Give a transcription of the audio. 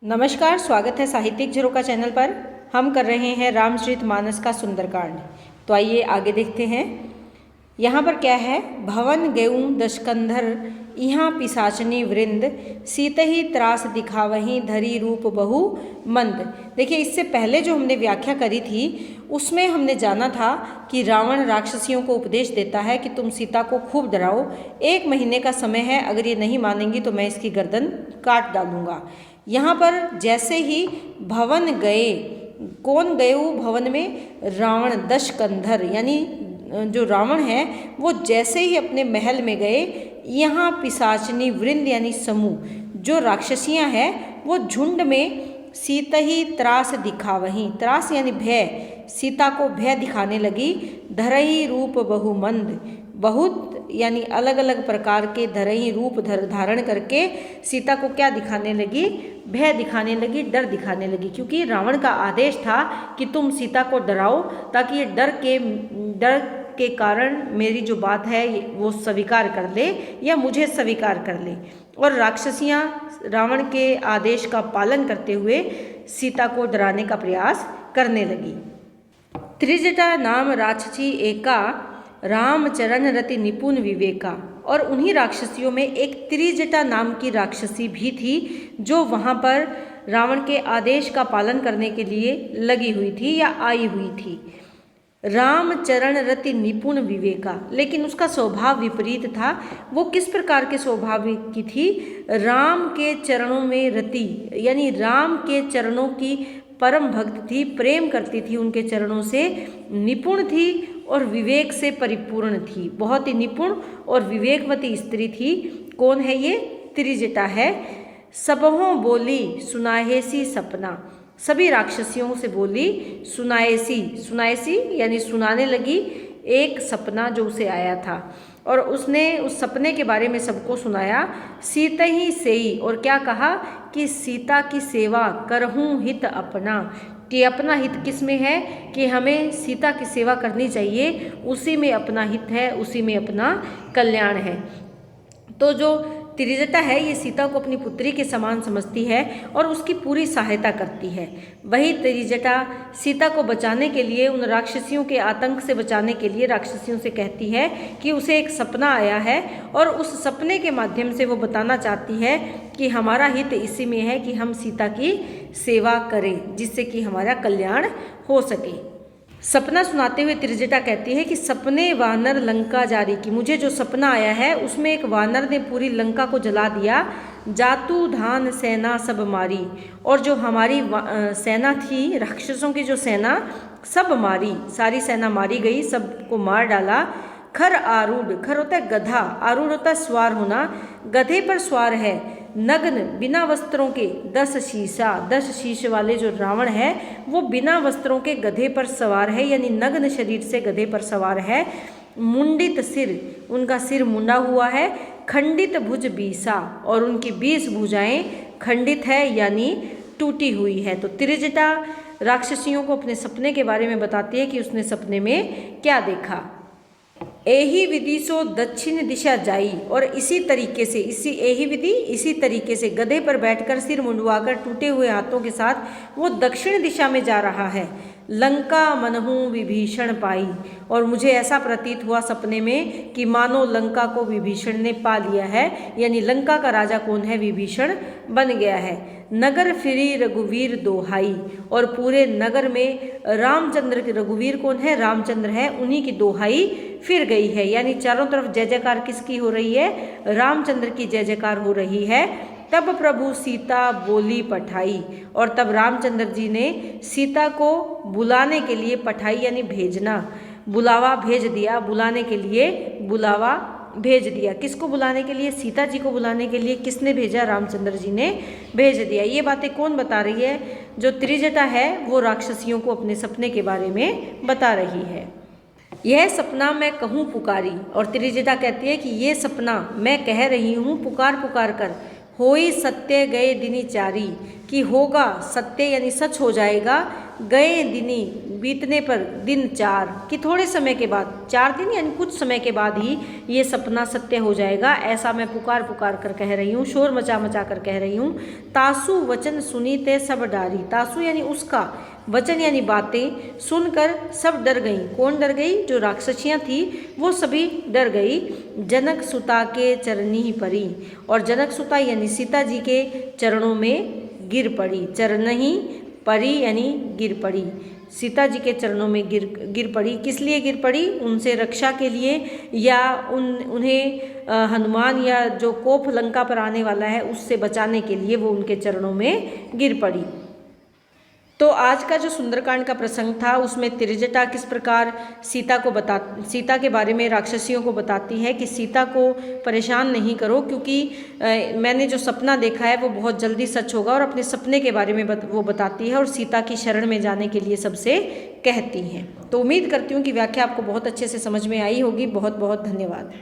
नमस्कार, स्वागत है साहित्यिक झरोका चैनल पर। हम कर रहे हैं रामचरितमानस का सुंदरकांड। तो आइए आगे देखते हैं। यहाँ पर क्या है, भवन गेऊं दशकंधर यहाँ पिशाचनी वृंद सीतही त्रास दिखावहीं धरी रूप बहु मंद। देखिए, इससे पहले जो हमने व्याख्या करी थी उसमें हमने जाना था कि रावण राक्षसियों को उपदेश देता है कि तुम सीता को खूब डराओ, 1 महीने का समय है, अगर ये नहीं मानेंगी तो मैं इसकी गर्दन काट डालूंगा। यहाँ पर जैसे ही भवन गए, कौन गए वो भवन में? रावण दशकंधर, यानी जो रावण है वो जैसे ही अपने महल में गए, यहाँ पिशाचनी वृंद यानी समूह जो राक्षसियाँ हैं वो झुंड में सीतही त्रास दिखावहीं, त्रास यानी भय, सीता को भय दिखाने लगी। धरही रूप बहुमंद, बहुत यानी अलग अलग प्रकार के धरही रूप धारण करके सीता को क्या दिखाने लगी? भय दिखाने लगी, डर दिखाने लगी। क्योंकि रावण का आदेश था कि तुम सीता को डराओ ताकि ये डर के कारण मेरी जो बात है वो स्वीकार कर ले या मुझे स्वीकार कर ले। और राक्षसियाँ रावण के आदेश का पालन करते हुए सीता को डराने का प्रयास करने लगी। त्रिजटा नाम राक्षसी एका रामचरण रति निपुण विवेका। और उन्हीं राक्षसियों में एक त्रिजटा नाम की राक्षसी भी थी जो वहाँ पर रावण के आदेश का पालन करने के लिए लगी हुई थी या आई हुई थी। रामचरण रति निपुण विवेका, लेकिन उसका स्वभाव विपरीत था। वो किस प्रकार के स्वभाव की थी? राम के चरणों में रति, यानी राम के चरणों की परम भक्त थी, प्रेम करती थी उनके चरणों से, निपुण थी और विवेक से परिपूर्ण थी। बहुत ही निपुण और विवेकवती स्त्री थी। कौन है ये? त्रिजटा है। सबहों बोली सुनाहेसी सपना, सभी राक्षसियों से बोली सुनाएसी, सुनाएसी यानी सुनाने लगी एक सपना जो उसे आया था, और उसने उस सपने के बारे में सबको सुनाया। सीता ही सेई, और क्या कहा कि सीता की सेवा करहूँ हित अपना, कि अपना हित किस में है? कि हमें सीता की सेवा करनी चाहिए, उसी में अपना हित है, उसी में अपना कल्याण है। तो जो त्रिजटा है ये सीता को अपनी पुत्री के समान समझती है और उसकी पूरी सहायता करती है। वही त्रिजटा सीता को बचाने के लिए, उन राक्षसियों के आतंक से बचाने के लिए राक्षसियों से कहती है कि उसे एक सपना आया है और उस सपने के माध्यम से वो बताना चाहती है कि हमारा हित इसी में है कि हम सीता की सेवा करें, जिससे कि हमारा कल्याण हो सके। सपना सुनाते हुए त्रिजटा कहती है कि सपने वानर लंका जारी की, मुझे जो सपना आया है उसमें एक वानर ने पूरी लंका को जला दिया। जातु धान सेना सब मारी, और जो हमारी सेना थी, राक्षसों की जो सेना सब मारी, सारी सेना मारी गई, सबको मार डाला। खर आरूढ़, खर होता है गधा, आरूढ़ होता है सवार होना, गधे पर सवार है। नग्न बिना वस्त्रों के 10 शीश वाले जो रावण है वो बिना वस्त्रों के गधे पर सवार है, यानी नग्न शरीर से गधे पर सवार है। मुंडित सिर, उनका सिर मुंडा हुआ है। खंडित भुज बीसा, और उनकी 20 भुजाएं खंडित है यानी टूटी हुई है। तो त्रिजटा राक्षसियों को अपने सपने के बारे में बताती है कि उसने सपने में क्या देखा। एही विधि सो दक्षिण दिशा जाई, और इसी तरीके से, एही विधि इसी तरीके से गधे पर बैठकर सिर मुंडवाकर टूटे हुए हाथों के साथ वो दक्षिण दिशा में जा रहा है। लंका मनहु विभीषण पाई, और मुझे ऐसा प्रतीत हुआ सपने में कि मानो लंका को विभीषण ने पा लिया है, यानी लंका का राजा कौन है? विभीषण बन गया है। नगर फिरी रघुवीर दोहाई, और पूरे नगर में रामचंद्र के, रघुवीर कौन है? रामचंद्र है, उन्हीं की दोहाई फिर गई है, यानी चारों तरफ जय जयकार किसकी हो रही है? रामचंद्र की जय जयकार हो रही है। तब प्रभु सीता बोली पठाई, और तब रामचंद्र जी ने सीता को बुलाने के लिए, पठाई यानी भेजना, बुलावा भेज दिया, बुलाने के लिए बुलावा भेज दिया। किसको बुलाने के लिए? सीता जी को बुलाने के लिए किसने भेजा? रामचंद्र जी ने भेज दिया। ये बातें कौन बता रही है? जो त्रिजटा है वो राक्षसियों को अपने सपने के बारे में बता रही है। यह सपना मैं कहूँ पुकारी, और त्रिजटा कहती है कि ये सपना मैं कह रही हूँ पुकार पुकार कर। होई सत्य गए दिनी चारी, कि होगा सत्य यानी सच हो जाएगा, गए दिनी बीतने पर दिन 4 कि थोड़े समय के बाद, 4 दिन यानी कुछ समय के बाद ही ये सपना सत्य हो जाएगा, ऐसा मैं पुकार पुकार कर कह रही हूँ, शोर मचा मचा कर कह रही हूँ। तासु वचन सुनी ते सब डारी, तासु यानी उसका, वचन यानी बातें, सुनकर सब डर गईं। कौन डर गई? जो राक्षसियाँ थी वो सभी डर गई। जनक सुता के चरनी ही पड़ी, और जनक सुता यानी सीता जी के चरणों में गिर पड़ी। चरण ही पड़ी यानी गिर पड़ी, सीता जी के चरणों में गिर पड़ी। किस लिए गिर पड़ी? उनसे रक्षा के लिए, या उन्हें हनुमान या जो कोप लंका पर आने वाला है उससे बचाने के लिए वो उनके चरणों में गिर पड़ी। तो आज का जो सुंदरकांड का प्रसंग था उसमें त्रिजटा किस प्रकार सीता के बारे में राक्षसियों को बताती है कि सीता को परेशान नहीं करो, क्योंकि मैंने जो सपना देखा है वो बहुत जल्दी सच होगा, और अपने सपने के बारे में वो बताती है और सीता की शरण में जाने के लिए सबसे कहती हैं। तो उम्मीद करती हूँ कि व्याख्या आपको बहुत अच्छे से समझ में आई होगी। बहुत बहुत धन्यवाद।